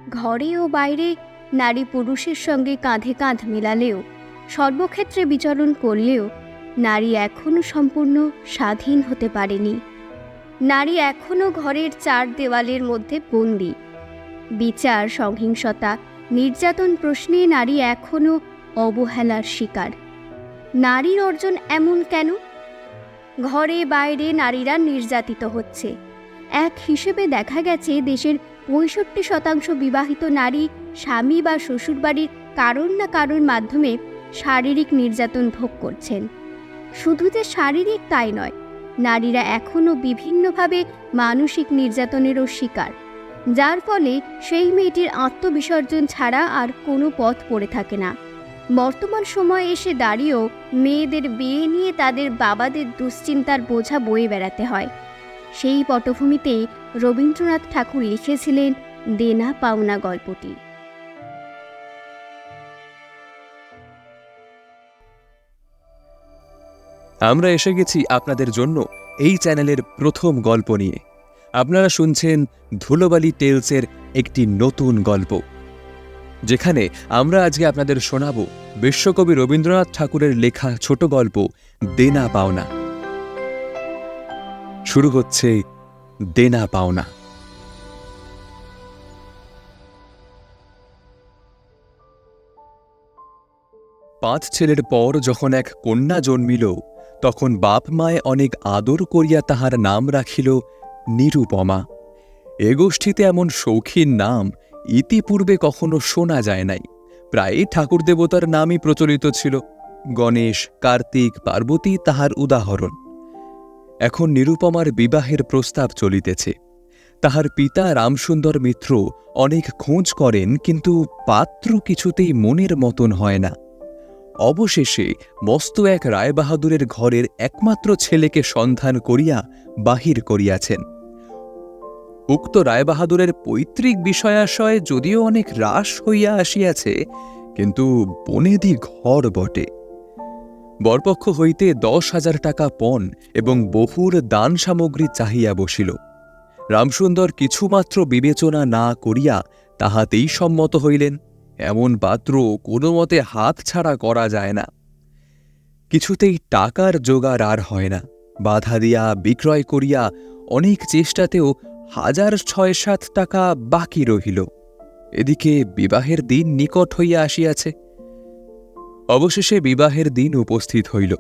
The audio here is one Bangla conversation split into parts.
ঘরে ও বাইরে নারী পুরুষের সঙ্গে কাঁধে কাঁধ মেলালেও, সর্বক্ষেত্রে বিচরণ করলেও নারী এখনও সম্পূর্ণ স্বাধীন হতে পারেনি। নারী এখনও ঘরের চার দেওয়ালের মধ্যে বন্দী। বিচার, সহিংসতা, নির্যাতন প্রশ্নে নারী এখনও অবহেলার শিকার। নারীর অর্জন এমন কেন? ঘরে বাইরে নারীরা নির্যাতিত হচ্ছে। এক হিসেবে দেখা গেছে দেশের ৬৫% বিবাহিত নারী স্বামী বা শ্বশুরবাড়ির কারণ না কারোর মাধ্যমে শারীরিক নির্যাতন ভোগ করছেন। শুধু যে শারীরিক তাই নয়, নারীরা এখনও বিভিন্নভাবে মানসিক নির্যাতনেরও শিকার, যার ফলে সেই মেয়েটির আত্মবিসর্জন ছাড়া আর কোনো পথ পড়ে থাকে না। বর্তমান সময়ে এসে দাঁড়িয়েও মেয়েদের বিয়ে নিয়ে তাদের বাবাদের দুশ্চিন্তার বোঝা বয়ে বেড়াতে হয়। সেই পটভূমিতেই রবীন্দ্রনাথ ঠাকুর লিখেছিলেন দেনা পাওনা গল্পটি। আমরা এসে গেছি আপনাদের জন্য এই চ্যানেলের প্রথম গল্প নিয়ে। আপনারা শুনছেন ধুলোবালি টেলসের একটি নতুন গল্প, যেখানে আমরা আজকে আপনাদের শোনাব বিশ্বকবি রবীন্দ্রনাথ ঠাকুরের লেখা ছোট গল্প দেনা পাওনা। শুরু হচ্ছে দেনা পাওনা। 5 ছেলের পর যখন এক কন্যা জন্মিল, তখন বাপ মায়ে অনেক আদর করিয়া তাহার নাম রাখিল নিরুপমা। এ গোষ্ঠীতে এমন শৌখিন নাম ইতিপূর্বে কখনো শোনা যায় নাই। প্রায় ঠাকুর দেবতার নামই প্রচলিত ছিল। গণেশ, কার্তিক, পার্বতী তাহার উদাহরণ। এখন নিরুপমার বিবাহের প্রস্তাব চলিতেছে। তাহার পিতা রামসুন্দর মিত্র অনেক খোঁজ করেন, কিন্তু পাত্র কিছুতেই মনের মতন হয় না। অবশেষে মস্ত এক রায়বাহাদুরের ঘরের একমাত্র ছেলেকে সন্ধান করিয়া বাহির করিয়াছেন। উক্ত রায়বাহাদুরের পৈতৃক বিষয়াশয় যদিও অনেক হ্রাস হইয়া আসিয়াছে, কিন্তু বনেদি ঘর বটে। বরপক্ষ হইতে 10,000 টাকা পণ এবং বহুর দান সামগ্রী চাহিয়া বসিল। রামসুন্দর কিছুমাত্র বিবেচনা না করিয়া তাহাতেই সম্মত হইলেন। এমন পাত্র কোনো মতে হাত ছাড়া করা যায় না। কিছুতেই টাকার জোগাড় আর হয় না। বাধা দিয়া বিক্রয় করিয়া অনেক চেষ্টাতেও 6,700 টাকা বাকি রহিল। এদিকে বিবাহের দিন নিকট হইয়া আসিয়াছে। অবশেষে বিবাহের দিন উপস্থিত হইল।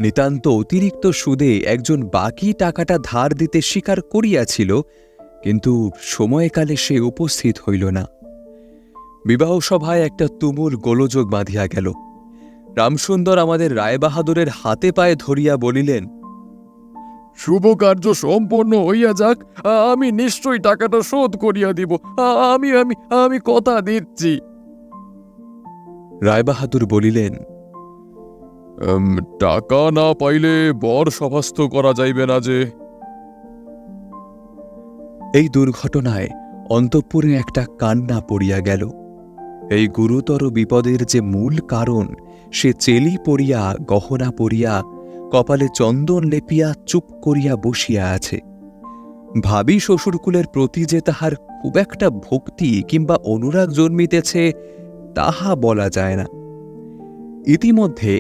নিতান্ত অতিরিক্ত সুদে একজন বাকি টাকাটা ধার দিতে স্বীকার করিয়াছিল, কিন্তু সময়কালে সে উপস্থিত হইল না। বিবাহ সভায় একটা তুমুল গোলযোগ বাঁধিয়া গেল। রামসুন্দর আমাদের রায়বাহাদুরের হাতে পায়ে ধরিয়া বলিলেন, শুভ কার্য সম্পন্ন হইয়া যাক, আমি নিশ্চয়ই টাকাটা শোধ করিয়া দিব। আমি আমি আমি কথা দিচ্ছি। রায়বাহাদুর বলিলেন, টাকা না পাইলে বর সভাস্থ করা যাইবে না যে। এই দুর্ঘটনায় অন্তঃপুরে একটা কান্না পড়িয়া গেল। এই গুরুতর বিপদের যে মূল কারণ, সে চেলি পরিয়া, গহনা পরিয়া, কপালে চন্দন লেপিয়া চুপ করিয়া বসিয়া আছে। ভাবী শ্বশুরকুলের প্রতি যে তাহার খুব একটা ভক্তি কিংবা অনুরাগ জন্মিতেছে, তাহা বলা যায় না। ইতিমধ্যে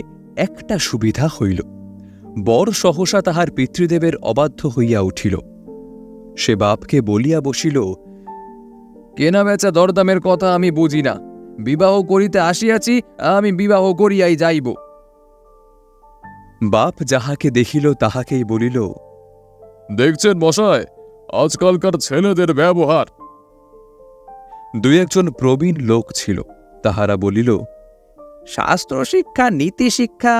একটা সুবিধা হইল। বর সহসা তাহার পিতৃদেবের অবাধ্য হইয়া উঠিল। সে বাপকে বলিয়া বসিল, কেনা বেচা দরদামের কথা আমি বুঝি না। বিবাহ করিতে আসিয়াছি, আমি বিবাহ করিয়াই যাইব। বাপ যাহাকে দেখিল তাহাকেই বলিল, দেখছেন মশায়, আজকালকার ছেলেদের ব্যবহার। 2-1 প্রবীণ লোক ছিল। তাহারা বলিল, শাস্ত্র শিক্ষা, নীতি শিক্ষা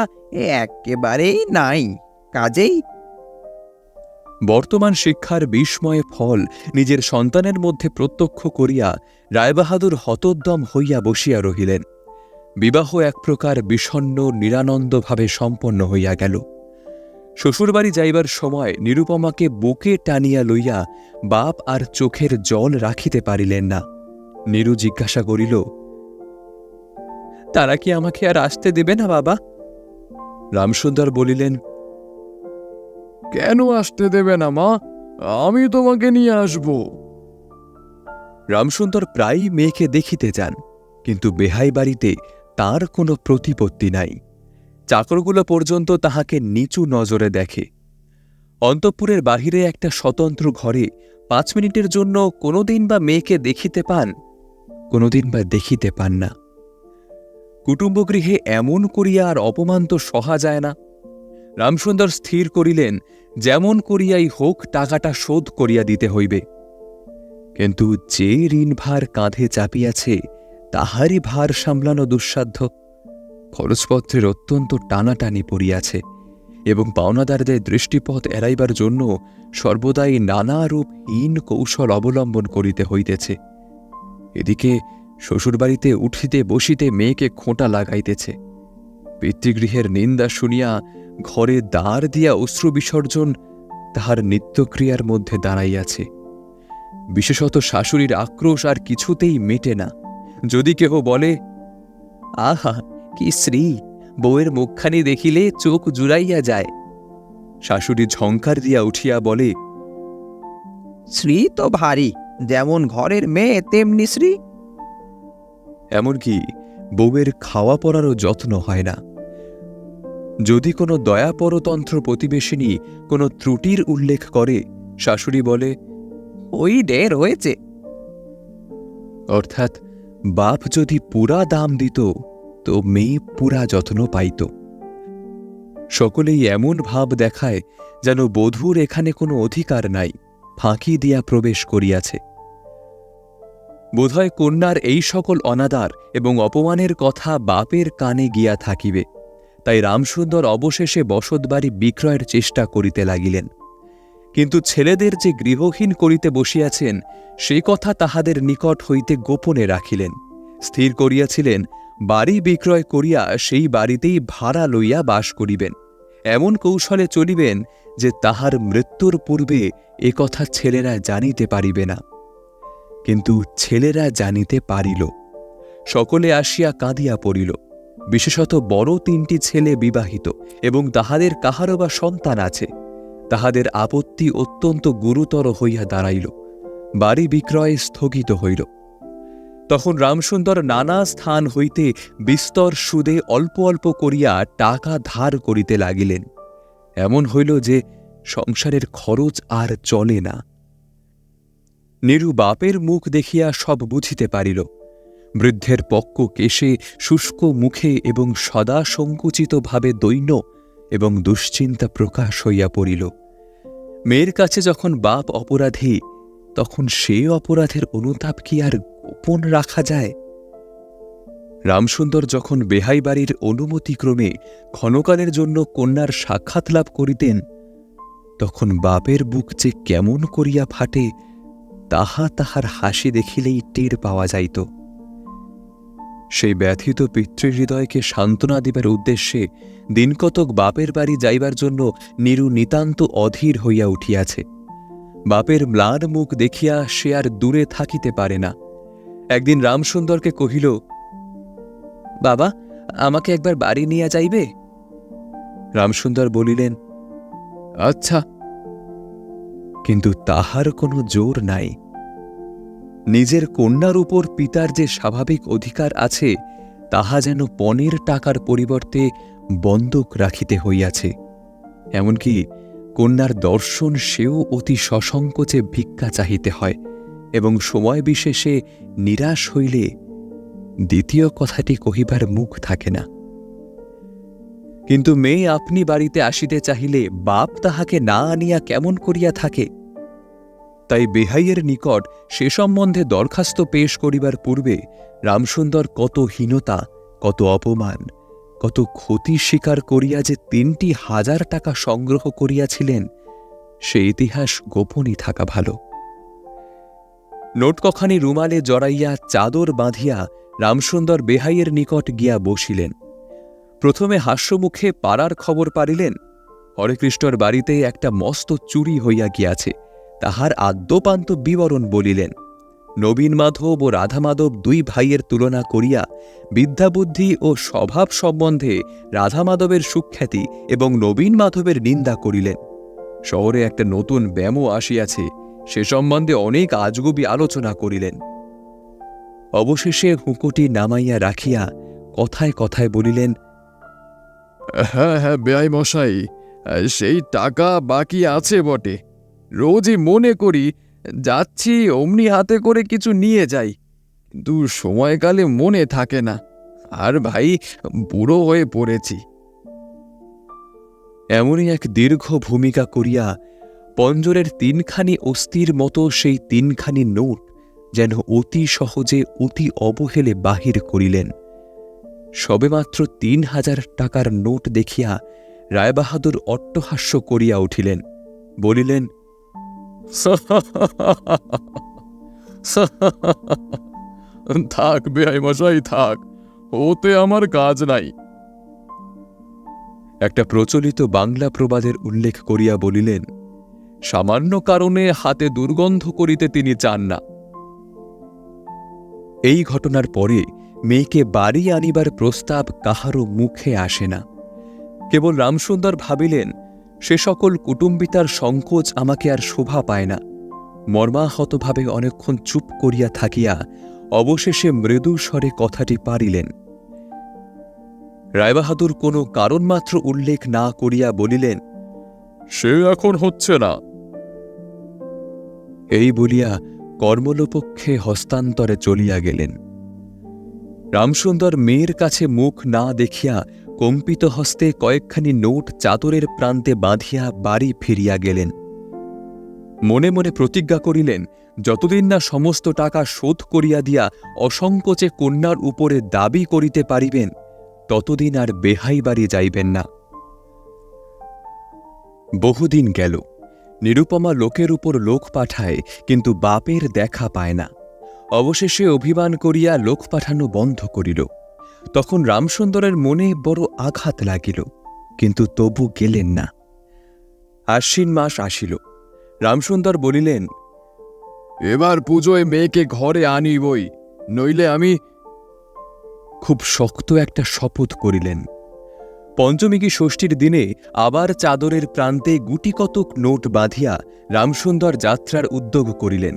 একেবারেই নাই, কাজেই বর্তমান শিক্ষার বিস্ময় ফল নিজের সন্তানের মধ্যে প্রত্যক্ষ করিয়া রায়বাহাদুর হতোদ্যম হইয়া বসিয়া রহিলেন। বিবাহ এক প্রকার বিষণ্ণ নিরানন্দভাবে সম্পন্ন হইয়া গেল। শ্বশুরবাড়ি যাইবার সময় নিরুপমাকে বুকে টানিয়া লইয়া বাপ আর চোখের জল রাখিতে পারিলেন না। নীরু জিজ্ঞাসা করিল, তারা কি আমাকে আর আসতে দেবে না বাবা? রামসুন্দর বলিলেন, কেন আসতে দেবে না মা? আমি তোমাকে নিয়ে আসব। রামসুন্দর প্রায়ই মেয়েকে দেখিতে যান, কিন্তু বেহাই বাড়িতে তার কোনো প্রতিপত্তি নাই। চাকরগুলো পর্যন্ত তাহাকে নিচু নজরে দেখে। অন্তঃপুরের বাহিরে একটা স্বতন্ত্র ঘরে 5 মিনিটের জন্য কোনোদিন বা মেয়েকে দেখিতে পান, কোনোদিন বা দেখিতে পান না। কুটুম্বগৃহে এমন করিয়া আর অপমান তো সহা যায় না। রামসুন্দর স্থির করিলেন, যেমন করিয়াই হোক টাকাটা শোধ করিয়া দিতে হইবে। কিন্তু যে ঋণভার কাঁধে চাপিয়াছে তাহারই ভার সামলানো দুঃসাধ্য। খরচপত্রের অত্যন্ত টানাটানি পড়িয়াছে এবং পাওনাদারদের দৃষ্টিপথ এড়াইবার জন্য সর্বদাই নানারূপ হীন কৌশল অবলম্বন করিতে হইতেছে। এদিকে শ্বশুরবাড়িতে উঠিতে বসিতে মেয়েকে খোঁটা লাগাইতেছে। পিতৃগৃহের নিন্দা শুনিয়া ঘরে দ্বার দিয়া অশ্রু বিসর্জন তাহার নিত্যক্রিয়ার মধ্যে দাঁড়াইয়াছে। বিশেষত শাশুড়ির আক্রোশ আর কিছুতেই মেটে না। যদি কেহ বলে, আহা কি শ্রী, বউয়ের মুখখানি দেখিলে চোখ জুড়াইয়া যায়, শাশুড়ি ঝঙ্কার দিয়া উঠিয়া বলে, শ্রী তো ভারী, যেমন ঘরের মেয়ে তেমনি শ্রী। এমনকি বউয়ের খাওয়া পরারও যত্ন হয় না। যদি কোনো দয়াপরতন্ত্র প্রতিবেশিনী কোনো ত্রুটির উল্লেখ করে, শাশুড়ি বলে, ওই ঢের হয়েছে। অর্থাৎ বাপ যদি পুরা দাম দিত তো মেয়ে পুরা যত্ন পাইত। সকলেই এমন ভাব দেখায় যেন বধূর এখানে কোনো অধিকার নাই, ফাঁকি দিয়া প্রবেশ করিয়াছে। বোধহয় কন্যার এই সকল অনাদার এবং অপমানের কথা বাপের কানে গিয়া থাকিবে, তাই রামসুন্দর অবশেষে বসতবাড়ি বিক্রয়ের চেষ্টা করিতে লাগিলেন। কিন্তু ছেলেদের যে গৃহহীন করিতে বসিয়াছেন সে কথা তাহাদের নিকট হইতে গোপনে রাখিলেন। স্থির করিয়াছিলেন বাড়ি বিক্রয় করিয়া সেই বাড়িতেই ভাড়া লইয়া বাস করিবেন। এমন কৌশলে চলিবেন যে তাহার মৃত্যুর পূর্বে এ কথা ছেলেরা জানিতে পারিবে না। কিন্তু ছেলেরা জানিতে পারিল। সকলে আসিয়া কাঁদিয়া পড়িল। বিশেষত বড় 3টি ছেলে বিবাহিত এবং তাহাদের কাহারও বা সন্তান আছে। তাহাদের আপত্তি অত্যন্ত গুরুতর হইয়া দাঁড়াইল। বাড়ি বিক্রয় স্থগিত হইল। তখন রামসুন্দর নানা স্থান হইতে বিস্তর সুদে অল্প অল্প করিয়া টাকা ধার করিতে লাগিলেন। এমন হইল যে সংসারের খরচ আর চলে না। নীরু বাপের মুখ দেখিয়া সব বুঝিতে পারিল। বৃদ্ধের পক্ক কেশে, শুষ্ক মুখে এবং সদা সংকুচিতভাবে দৈন্য এবং দুশ্চিন্তা প্রকাশ হইয়া পড়িল। মেয়ের কাছে যখন বাপ অপরাধী, তখন সে অপরাধের অনুতাপ কি আর গোপন রাখা যায়? রামসুন্দর যখন বেহাই বাড়ির অনুমতিক্রমে ক্ষণকালের জন্য কন্যার সাক্ষাৎ লাভ করিতেন, তখন বাপের বুক যে কেমন করিয়া ফাটে তাহা তাহার হাসি দেখিলেই টের পাওয়া যাইত। সেই ব্যথিত পিতৃহৃদয়কে সান্ত্বনা দিবার উদ্দেশ্যে দিনকতক বাপের বাড়ি যাইবার জন্য নীরু নিতান্ত অধীর হইয়া উঠিয়াছে। বাপের ম্লান মুখ দেখিয়া সে আর দূরে থাকিতে পারে না। একদিন রামসুন্দরকে কহিল, বাবা, আমাকে একবার বাড়ি নিয়ে যাইবে? রামসুন্দর বলিলেন, আচ্ছা। কিন্তু তাহার কোনো জোর নাই। নিজের কন্যার উপর পিতার যে স্বাভাবিক অধিকার আছে তাহা যেন পণের টাকার পরিবর্তে বন্ধক রাখিতে হইয়াছে। এমনকি কন্যার দর্শন সেও অতি সসংকোচে ভিক্ষা চাহিতে হয় এবং সময় বিশেষে নিরাশ হইলে দ্বিতীয় কথাটি কহিবার মুখ থাকে না। কিন্তু মেয়ে আপনি বাড়িতে আসিতে চাহিলে বাপ তাহাকে না আনিয়া কেমন করিয়া থাকে? তাই বেহাইয়ের নিকট সে সম্বন্ধে দরখাস্ত পেশ করিবার পূর্বে রামসুন্দর কত হীনতা, কত অপমান, কত ক্ষতি স্বীকার করিয়া যে 3,000 টাকা সংগ্রহ করিয়াছিলেন সে ইতিহাস গোপনই থাকা ভালো। নোটকখানি রুমালে জড়াইয়া চাদর বাঁধিয়া রামসুন্দর বেহাইয়ের নিকট গিয়া বসিলেন। প্রথমে হাস্যমুখে পাড়ার খবর পারিলেন হরেকৃষ্ণর বাড়িতে একটা মস্ত চুরি হইয়া গিয়াছে, তাহার আদ্যোপান্ত বিবরণ বলিলেন। নবীন মাধব ও রাধা মাধব 2 ভাইয়ের তুলনা করিয়া বিদ্যাবুদ্ধি ও স্বভাব সম্বন্ধে রাধা মাধবের সুখ্যাতি এবং নবীন মাধবের নিন্দা করিলেন। শহরে একটা নতুন ব্যামো আসিয়াছে, সে সম্বন্ধে অনেক আজগুবি আলোচনা করিলেন। অবশেষে হুঁকোটি নামাইয়া রাখিয়া কথায় কথায় বলিলেন, হ্যাঁ হ্যাঁ বেয়াই মশাই, সেই টাকা বাকি আছে বটে। রোজই মনে করি যাচ্ছি অমনি হাতে করে কিছু নিয়ে যাই, কিন্তু সময়কালে মনে থাকে না। আর ভাই বুড়ো হয়ে পড়েছি। এমনই এক দীর্ঘ ভূমিকা করিয়া পঞ্জরের তিনখানি অস্থির মতো সেই তিনখানি নোট যেন অতি সহজে অতি অবহেলে বাহির করিলেন। সবেমাত্র ৩,০০০ টাকার নোট দেখিয়া রায়বাহাদুর অট্টহাস্য করিয়া উঠিলেন, বলিলেন, থাক বেয়াই মশাই থাক, ওতে আমার কাজ নাই। একটা প্রচলিত বাংলা প্রবাদের উল্লেখ করিয়া বলিলেন, সামান্য কারণে হাতে দুর্গন্ধ করিতে তিনি চান না। এই ঘটনার পরে মেয়েকে বাড়ি আনিবার প্রস্তাব কাহারও মুখে আসে না। কেবল রামসুন্দর ভাবিলেন, সে সকল কুটুম্বিতার সংকোচ আমাকে আর শোভা পায় না। মর্মাহতভাবে অনেকক্ষণ চুপ করিয়া থাকিয়া অবশেষে মৃদু স্বরে কথাটি পারিলেন। রায়বাহাদুর কোনো কারণমাত্র উল্লেখ না করিয়া বলিলেন, সে এখন হচ্ছে না। এই বলিয়া কর্মলোপক্ষে হস্তান্তরে চলিয়া গেলেন। রামসুন্দর মেয়ের কাছে মুখ না দেখিয়া কম্পিত হস্তে কয়েকখানি নোট চাদরের প্রান্তে বাঁধিয়া বাড়ি ফিরিয়া গেলেন। মনে মনে প্রতিজ্ঞা করিলেন, যতদিন না সমস্ত টাকা শোধ করিয়া দিয়া অসংকোচে কন্যার উপরে দাবি করিতে পারিবেন, ততদিন আর বেহাই বাড়ি যাইবেন না। বহুদিন গেল, নিরুপমা লোকের উপর লোক পাঠায়, কিন্তু বাপের দেখা পায় না। অবশেষে অভিমান করিয়া লোক পাঠানো বন্ধ করিল। তখন রামসুন্দরের মনে বড় আঘাত লাগিল, কিন্তু তবু গেলেন না। আশ্বিন মাস আসিল। রামসুন্দর বলিলেন, এবার পুজোয় মেয়েকে ঘরে আনিবই, নইলে আমি। খুব শক্ত একটা শপথ করিলেন। পঞ্চমী কি ষষ্ঠীর দিনে আবার চাদরের প্রান্তে গুটিকতক নোট বাঁধিয়া রামসুন্দর যাত্রার উদ্যোগ করিলেন।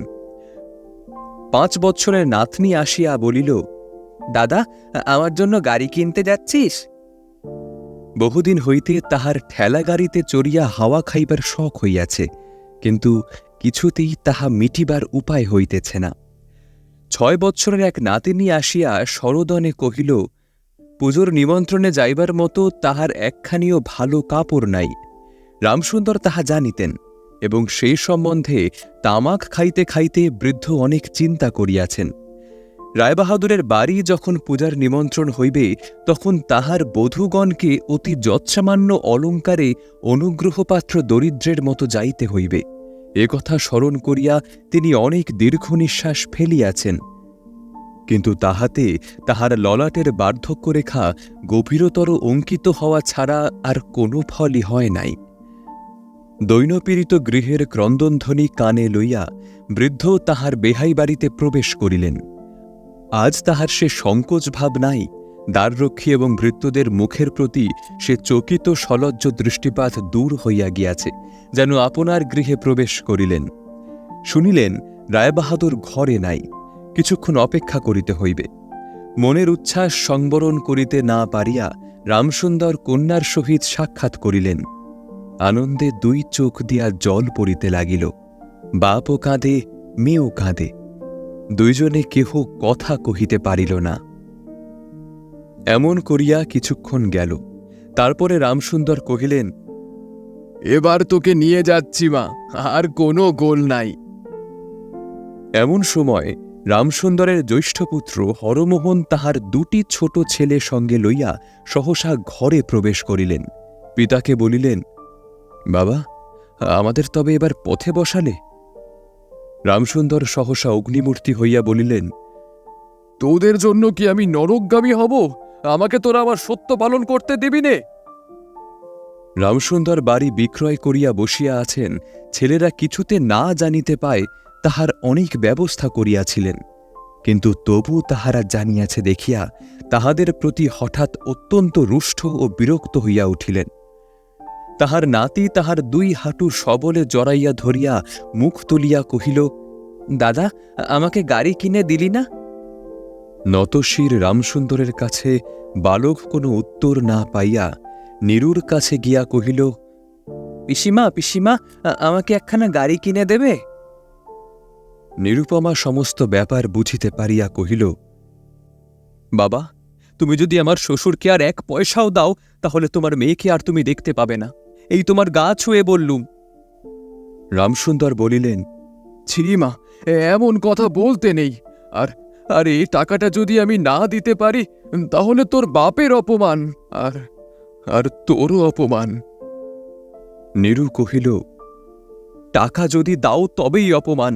5 বৎসরের নাতনি আসিয়া বলিল, দাদা, আমার জন্য গাড়ি কিনতে যাচ্ছিস? বহুদিন হইতে তাহার ঠেলা গাড়িতে চড়িয়া হাওয়া খাইবার শখ হইয়াছে, কিন্তু কিছুতেই তাহা মিটিবার উপায় হইতেছে না। 6 বৎসরের এক নাতিনী আসিয়া সরোদনে কহিল, পুজোর নিমন্ত্রণে যাইবার মতো তাহার একখানিও ভালো কাপড় নাই। রামসুন্দর তাহা জানিতেন, এবং সেই সম্বন্ধে তামাক খাইতে খাইতে বৃদ্ধ অনেক চিন্তা করিয়াছেন। রায়বাহাদুরের বাড়ি যখন পূজার নিমন্ত্রণ হইবে, তখন তাহার বধূগণকে অতি যৎসামান্য অলঙ্কারে অনুগ্রহপাত্র দরিদ্রের মতো যাইতে হইবে। একথা স্মরণ করিয়া তিনি অনেক দীর্ঘ নিঃশ্বাস ফেলিয়াছেন, কিন্তু তাহাতে তাহার ললাটের বার্ধক্যরেখা গভীরতর অঙ্কিত হওয়া ছাড়া আর কোনো ফলই হয় নাই। দৈনপীড়িত গৃহের ক্রন্দনধ্বনি কানে লইয়া বৃদ্ধ তাহার বেহাই বাড়িতে প্রবেশ করিলেন। আজ তাহার সে সংকোচ ভাব নাই। দ্বাররক্ষী এবং ভৃত্যদের মুখের প্রতি সে চকিত সলজ্জ দৃষ্টিপাত দূর হইয়া গিয়াছে, যেন আপনার গৃহে প্রবেশ করিলেন। শুনিলেন রায়বাহাদুর ঘরে নাই, কিছুক্ষণ অপেক্ষা করিতে হইবে। মনের উচ্ছ্বাস সংবরণ করিতে না পারিয়া রামসুন্দর কন্যার সহিত সাক্ষাৎ করিলেন। আনন্দে 2 চোখ দিয়া জল পড়িতে লাগিল। বাপও কাঁদে, মেয়েও কাঁদে, দুইজনে কেহ কথা কহিতে পারিল না। এমন করিয়া কিছুক্ষণ গেল। তারপরে রামসুন্দর কহিলেন, এবার তোকে নিয়ে যাচ্ছি মা, আর কোনো গোল নাই। এমন সময় রামসুন্দরের জ্যৈষ্ঠপুত্র হরমোহন তাহার 2টি ছোট ছেলে সঙ্গে লইয়া সহসা ঘরে প্রবেশ করিলেন। পিতাকে বলিলেন, বাবা, আমাদের তবে এবার পথে বসালে? রামসুন্দর সহসা অগ্নিমূর্তি হইয়া বলিলেন, তোদের জন্য কি আমি নরকগামী হব? আমাকে তোরা আমার সত্য পালন করতে দিবি নে? রামসুন্দর বাড়ি বিক্রয় করিয়া বসিয়া আছেন, ছেলেরা কিছুতে না জানিতে পায় তাহার অনেক ব্যবস্থা করিয়াছিলেন, কিন্তু তবু তাহারা জানিয়াছে দেখিয়া তাহাদের প্রতি হঠাৎ অত্যন্ত রুষ্ট ও বিরক্ত হইয়া উঠিলেন। তাহার নাতি তাহার 2 হাঁটু সবলে জড়াইয়া ধরিয়া মুখ তুলিয়া কহিল, দাদা, আমাকে গাড়ি কিনে দিলি না? নতশির রামসুন্দরের কাছে বালক কোনো উত্তর না পাইয়া নীরুর কাছে গিয়া কহিল, পিসিমা পিসিমা, আমাকে একখানা গাড়ি কিনে দেবে? নিরুপমা সমস্ত ব্যাপার বুঝিতে পারিয়া কহিল, বাবা, তুমি যদি আমার শ্বশুরকে আর 1 পয়সাও দাও, তাহলে তোমার মেয়েকে আর তুমি দেখতে পাবে না, এই তোমার গা ছুঁয়ে বললুম। রামসুন্দর বলিলেন, ছি মা, এমন কথা বলতে নেই। আর আর এই টাকাটা যদি আমি না দিতে পারি, তাহলে তোর বাপের অপমান, আর আর তোরও অপমান। নীরু কহিল, টাকা যদি দাও তবেই অপমান।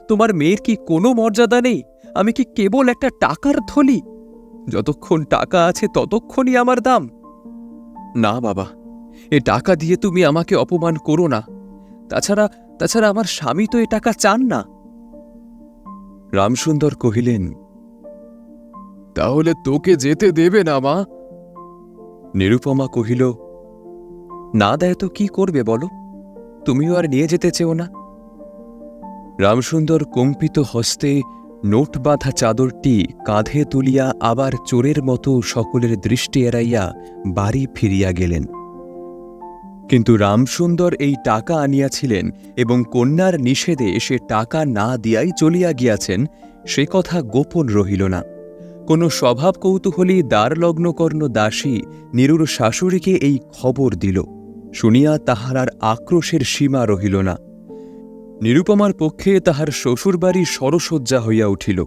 তোমার মেয়ের কি কোনো মর্যাদা নেই? আমি কি কেবল একটা টাকার থলি? যতক্ষণ টাকা আছে ততক্ষণই আমার দাম। না বাবা, এ টাকা দিয়ে তুমি আমাকে অপমান করো না। তাছাড়া তাছাড়া আমার স্বামী তো এ টাকা চান না। রামসুন্দর কহিলেন, তাহলে তোকে যেতে দেবে না মা? নিরুপমা কহিল, না দেয় তো কি করবে বলো? তুমিও আর নিয়ে যেতে চেও না। রামসুন্দর কম্পিত হস্তে নোট বাঁধা চাদরটি কাঁধে তুলিয়া আবার চোরের মতো সকলের দৃষ্টি এড়াইয়া বাড়ি ফিরিয়া গেলেন। কিন্তু রামসুন্দর এই টাকা আনিয়াছিলেন এবং কন্যার নিষেধে সে টাকা না দিয়াই চলিয়া গিয়াছেন, সে কথা গোপন রহিল না। কোন স্বভাব কৌতূহলী দ্বারলগ্নকর্ণ দাসী নীরুর শাশুড়িকে এই খবর দিল। শুনিয়া তাহার আর আক্রোশের সীমা রহিল না। নিরুপমার পক্ষে তাহার শ্বশুরবাড়ি সরসজ্জা হইয়া উঠিল।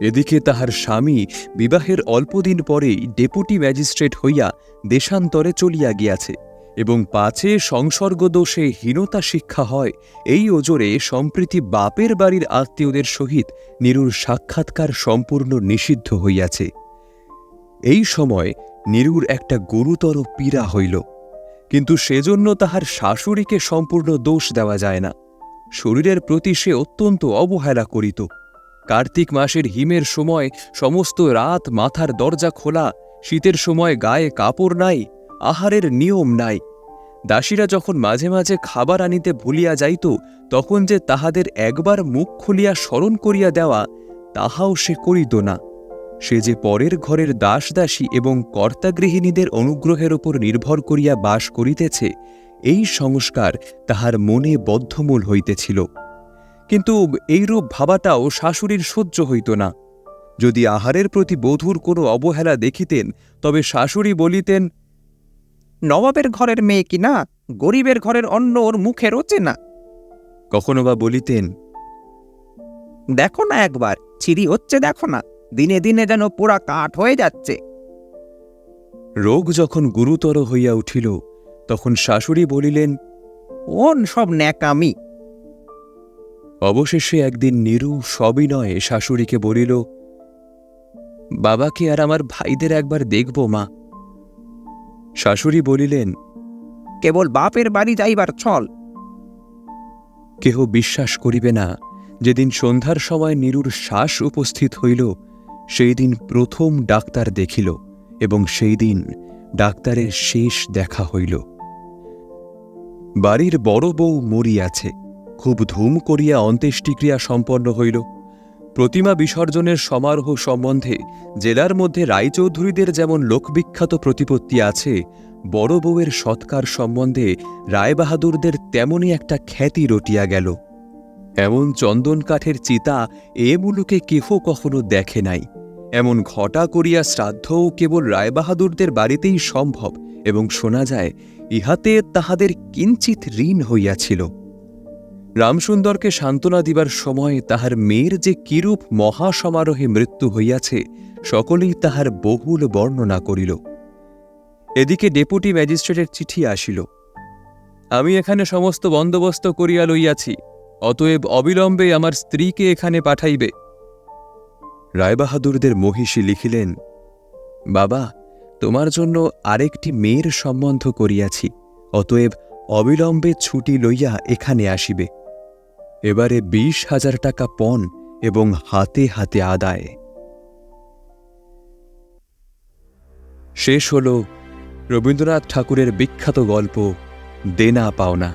এদিকে তাহার স্বামী বিবাহের অল্পদিন পরেই ডেপুটি ম্যাজিস্ট্রেট হইয়া দেশান্তরে চলিয়া গিয়াছে এবং পাছে সংসর্গদোষে হীনতা শিক্ষা হয়, এই ওজরে সম্প্রীতি বাপের বাড়ির আত্মীয়দের সহিত নীরুর সাক্ষাৎকার সম্পূর্ণ নিষিদ্ধ হইয়াছে। এই সময় নীরুর একটা গুরুতর পীড়া হইল, কিন্তু সেজন্য তাহার শাশুড়িকে সম্পূর্ণ দোষ দেওয়া যায় না। শরীরের প্রতি সে অত্যন্ত অবহেলা করিত। কার্তিক মাসের হিমের সময় সমস্ত রাত মাথার দরজা খোলা, শীতের সময় গায়ে কাপড় নাই, আহারের নিয়ম নাই। দাসীরা যখন মাঝে মাঝে খাবার আনিতে ভুলিয়া যাইত, তখন যে তাহাদের একবার মুখ খুলিয়া স্মরণ করিয়া দেওয়া, তাহাও সে করিত না। সে যে পরের ঘরের দাসদাসী এবং কর্তাগৃহিণীদের অনুগ্রহের ওপর নির্ভর করিয়া বাস করিতেছে, এই সংস্কার তাহার মনে বদ্ধমূল হইতেছিল। কিন্তু এইরূপ ভাবাটাও শাশুড়ির সহ্য হইত না। যদি আহারের প্রতি বধূর কোনো অবহেলা দেখিতেন, তবে শাশুড়ি বলিতেন, নবাবের ঘরের মেয়ে কি না, গরিবের ঘরের অন্ন ওর মুখে রোচে না। কখনো বা বলিতেন, দেখো না একবার ছিরি হচ্ছে, দেখো না, দিনে দিনে যেন পোড়া কাঠ হয়ে যাচ্ছে। রোগ যখন গুরুতর হইয়া উঠিল, তখন শাশুড়ি বলিলেন, ওন সব ন্যাকামি। অবশেষে একদিন নীরু সবিনয়ে শাশুড়িকে বলিল, বাবাকে আর আমার ভাইদের একবার দেখব মা। শাশুড়ি বলিলেন, কেবল বাপের বাড়ি যাইবার ছল। কেহ বিশ্বাস করিবে না, যেদিন সন্ধ্যার সময় নীরুর শ্বাস উপস্থিত হইল, সেই দিন প্রথম ডাক্তার দেখিল এবং সেই দিন ডাক্তারের শেষ দেখা হইল। বাড়ির বড় বউ মরিয়াছে। খুব ধুম করিয়া অন্ত্যেষ্টিক্রিয়া সম্পন্ন হইল। প্রতিমা বিসর্জনের সমারোহ সম্বন্ধে জেলার মধ্যে রায়চৌধুরীদের যেমন লোকবিখ্যাত প্রতিপত্তি আছে, বড় বউয়ের সৎকার সম্বন্ধে রায়বাহাদুরদের তেমনই একটা খ্যাতি রটিয়া গেল। এমন চন্দন কাঠের চিতা এ মুলুকে কেহ কখনো দেখে নাই। এমন ঘটা করিয়া শ্রাদ্ধও কেবল রায়বাহাদুরদের বাড়িতেই সম্ভব, এবং শোনা যায় ইহাতে তাহাদের কিঞ্চিৎ ঋণ হইয়াছিল। রামসুন্দরকে সান্ত্বনা দিবার সময় তাহার মেয়ের যে কিরূপ মহাসমারোহে মৃত্যু হইয়াছে, সকলেই তাহার বহুল বর্ণনা করিল। এদিকে ডেপুটি ম্যাজিস্ট্রেটের চিঠি আসিল, আমি এখানে সমস্ত বন্দোবস্ত করিয়া লইয়াছি, অতএব অবিলম্বে আমার স্ত্রীকে এখানে পাঠাইবে। রায়বাহাদুরদের মহিষী লিখিলেন, বাবা, তোমার জন্য আরেকটি মেয়ের সম্বন্ধ করিয়াছি, অতএব অবিলম্বে ছুটি লইয়া এখানে আসিবে। এবারে 20,000 টাকা পণ এবং হাতে হাতে আদায়। শেষ হল রবীন্দ্রনাথ ঠাকুরের বিখ্যাত গল্প দেনা পাওনা।